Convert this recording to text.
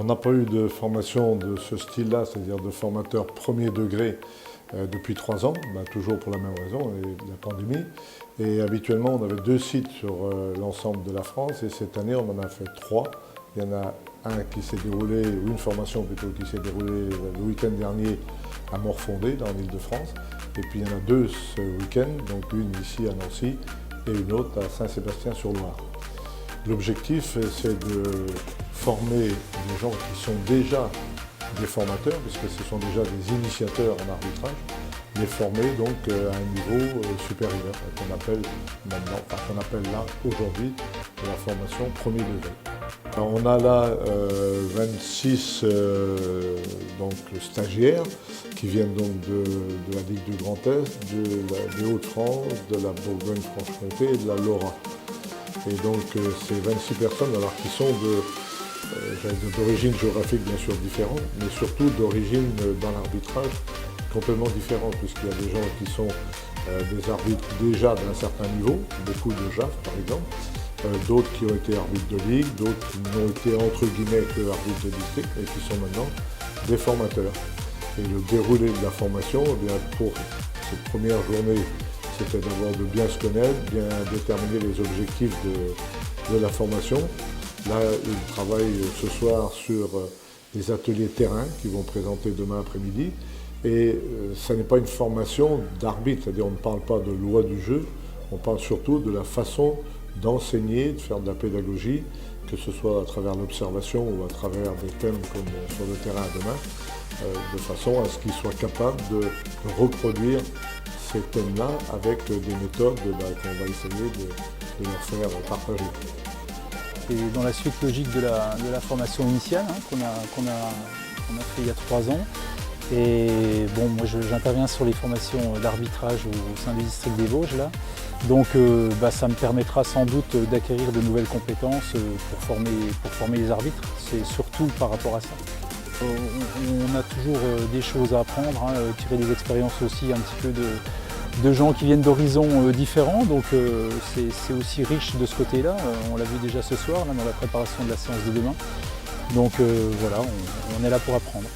On n'a pas eu de formation de ce style-là, c'est-à-dire de formateur premier degré depuis 3 ans, toujours pour la même raison, la pandémie. Et habituellement, on avait 2 sites sur l'ensemble de la France et cette année, on en a fait 3. Il y en a un qui s'est déroulé, ou une formation plutôt, qui s'est déroulée le week-end dernier à Morfondé, dans l'Île-de-France. Et puis il y en a 2 ce week-end, donc une ici à Nancy et une autre à Saint-Sébastien-sur-Loire. L'objectif, c'est de former des gens qui sont déjà des formateurs, puisque ce sont déjà des initiateurs en arbitrage, les former donc à un niveau supérieur, qu'on appelle maintenant, qu'on appelle là aujourd'hui la formation premier degré. Alors, on a là 26 donc, stagiaires qui viennent donc de la Ligue du Grand Est, des Hauts-de-France, de la Bourgogne-Franche-Comté et de la Lora. Et donc ces 26 personnes alors, qui sont d'origine géographique bien sûr différente, mais surtout d'origine dans l'arbitrage complètement différente, puisqu'il y a des gens qui sont des arbitres déjà d'un certain niveau, beaucoup de JAF par exemple, d'autres qui ont été arbitres de ligue, d'autres qui n'ont été entre guillemets que arbitres de district et qui sont maintenant des formateurs. Et le déroulé de la formation, eh bien, pour cette première journée, c'était d'abord de bien se connaître, bien déterminer les objectifs de la formation. Là, ils travaillent ce soir sur des ateliers terrain qu'ils vont présenter demain après-midi. Et ça n'est pas une formation d'arbitre, c'est-à-dire on ne parle pas de loi du jeu, on parle surtout de la façon d'enseigner, de faire de la pédagogie, que ce soit à travers l'observation ou à travers des thèmes comme sur le terrain demain, de façon à ce qu'ils soient capables de reproduire ces thèmes-là avec des méthodes qu'on va essayer de leur faire partager. Et dans la suite logique de la formation initiale qu'on a fait il y a 3 ans. Et bon, moi j'interviens sur les formations d'arbitrage au sein du district des Vosges là. Donc ça me permettra sans doute d'acquérir de nouvelles compétences pour former les arbitres. C'est surtout par rapport à ça. On a toujours des choses à apprendre, tirer des expériences aussi un petit peu de gens qui viennent d'horizons différents, donc c'est aussi riche de ce côté-là. On l'a vu déjà ce soir là, dans la préparation de la séance de demain. Donc voilà, on est là pour apprendre.